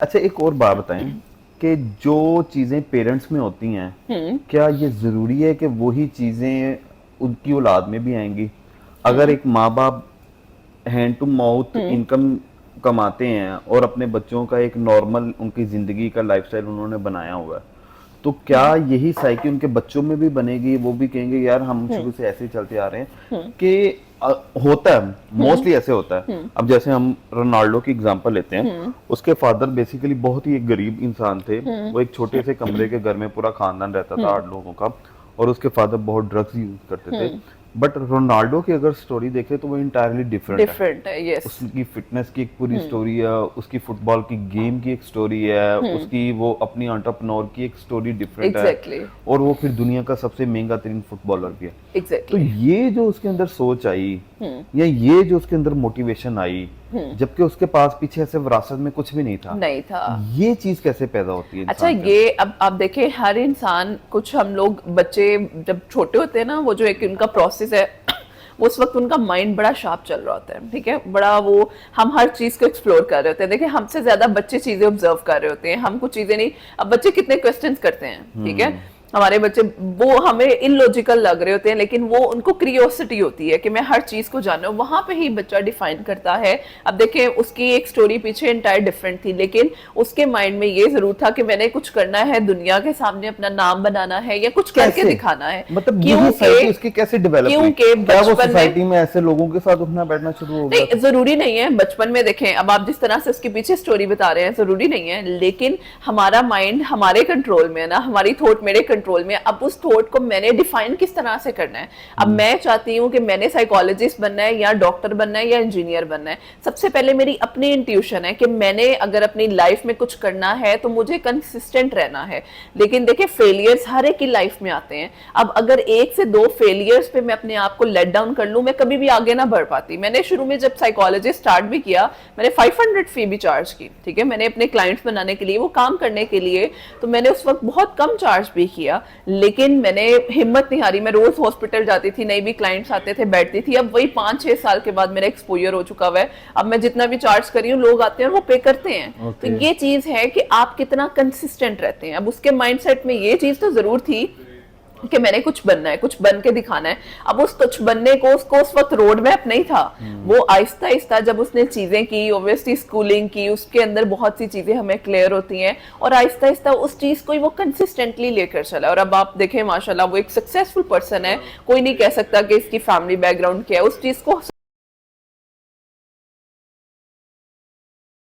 अच्छा, एक और बात बताएं कि जो चीजें पेरेंट्स में होती हैं, क्या ये जरूरी है कि वही चीजें उनकी औलाद में भी आएंगी? अगर एक माँ बाप hand to mouth hmm income कमाते हैं और अपने बच्चों का एक नॉर्मल उनकी जिंदगी का लाइफस्टाइल उन्होंने बनाया हुआ है, तो क्या हम्म यही साइकिल उनके बच्चों में भी बनेगी? वो भी कहेंगे यार हम हम्म शुरू से ऐसे ही चलते आ रहे हैं हम्म कि होता है, हम्म मोस्टली ऐसे होता है। हम्म अब जैसे हम रोनाल्डो की एग्जांपल लेते हैं, हम्म उसके फादर बेसिकली बहुत ही एक गरीब इंसान थे। हम्म वो एक छोटे से कमरे के घर में पूरा खानदान रहता था, हम्म 8 लोगों का, और उसके फादर बहुत ड्रग्स यूज करते थे। हम्म बट रोनाल्डो की अगर स्टोरी देखें तो वो इंटायरली डिफरेंट है। डिफरेंट है, यस। उसकी फिटनेस की एक पूरी हम्म स्टोरी है, उसकी फुटबॉल की गेम की एक स्टोरी है, हम्म उसकी वो अपनी एंटरप्रेन्योर की एक स्टोरी डिफरेंट है, एग्जैक्टली और वो फिर दुनिया का सबसे महंगा तरीन फुटबॉलर भी है। तो एग्जैक्टली। ये जो उसके अंदर सोच आई, हम्म या ये जो उसके अंदर मोटिवेशन आई, हम्म जबकि उसके पास पीछे ऐसे विरासत में कुछ भी नहीं था, नहीं था। ये चीज कैसे पैदा होती है अच्छा, इंसान के अंदर? ये अब आप देखिए, हर इंसान, कुछ हम लोग बच्चे जब छोटे होते हैं ना, वो जो एक उनका प्रोसेस है, वो उस वक्त उनका माइंड बड़ा शार्प चल रहा होता है, ठीक है, बड़ा वो, हम हर चीज को एक्सप्लोर कर रहे होते हैं। देखिए, हमसे ज्यादा बच्चे चीजें ऑब्जर्व कर रहे होते हैं, हम कुछ चीजें नहीं। अब बच्चे कितने क्वेश्चंस करते हैं, ठीक है, हमारे बच्चे, वो हमें इलॉजिकल लग रहे होते हैं, लेकिन वो उनको क्रियोसिटी होती है कि मैं हर चीज को जानूं, वहां पे ही बच्चा डिफाइन करता है। अब देखिए, उसकी एक स्टोरी पीछे एंटायर डिफरेंट थी, लेकिन उसके माइंड में ये जरूर था कि मैंने कुछ करना है, दुनिया के सामने अपना नाम बनाना है या कुछ करके कैसे, दिखाना है। मतलब ये सोसाइटी क्योंकि उसकी कैसे डेवलप हुई? क्योंकि क्या वो बचपन में, सोसाइटी में ऐसे लोगों के साथ उठना बैठना शुरू हो गया नहीं था? जरूरी नहीं है, बचपन में देखें, अब आप जिस तरह से उसके पीछे स्टोरी बता रहे हैं, जरूरी नहीं है, लेकिन हमारा माइंड हमारे कंट्रोल में है ना, हमारी थॉट मेरे कंट्रोल में है। अब उस थॉट को मैंने डिफाइन किस तरह से करना है। अब मैं चाहती हूँ कि मैंने साइकोलॉजिस्ट बनना है या डॉक्टर बनना है या इंजीनियर बनना है, सबसे पहले मेरी अपनी इंट्यूशन है कि मैंने अगर अपनी लाइफ में कुछ करना है तो मुझे कंसिस्टेंट रहना है। लेकिन देखिए, फेलियर्स हर एक की लाइफ में आते हैं। अब अगर 1 से 2 फेलियर्स पे मैं अपने आप को लेट डाउन कर लूं, मैं कभी भी आगे ना बढ़ पाती। मैंने शुरू में जब साइकोलॉजी स्टार्ट भी किया, मैंने 500 फी भी चार्ज की, ठीक है, मैंने अपने क्लाइंट्स बनाने के लिए, वो काम करने के लिए, तो मैंने उस वक्त बहुत कम चार्ज भी किया। लेकिन मैंने हिम्मत नहीं हारी, मैं रोज हॉस्पिटल जाती थी, नई भी क्लाइंट्स आते थे, बैठती थी। अब वही 5-6 साल के बाद मेरा एक्सपोजर हो चुका हुआ है। अब मैं जितना भी चार्ज करी हूँ, लोग आते हैं और वो पे करते हैं। तो ओके। ये चीज है कि आप कितना कंसिस्टेंट रहते हैं। अब उसके माइंडसेट में ये चीज तो जरूर थी कि मैंने कुछ बनना है, कुछ बन के दिखाना है। अब उस कुछ बनने को, उसको उस वक्त रोड मैप नहीं था। वो आहिस्ता आहिस्ता जब उसने चीजें की, ओब्वियसली स्कूलिंग की, उसके अंदर बहुत सी चीजें हमें क्लियर होती हैं, और आहिस्ता आहिस्ता उस चीज को वो कंसिस्टेंटली लेकर चला। और अब आप देखें, माशाल्लाह, वो एक सक्सेसफुल पर्सन है। कोई नहीं कह सकता कि इसकी फैमिली बैकग्राउंड क्या है, उस चीज को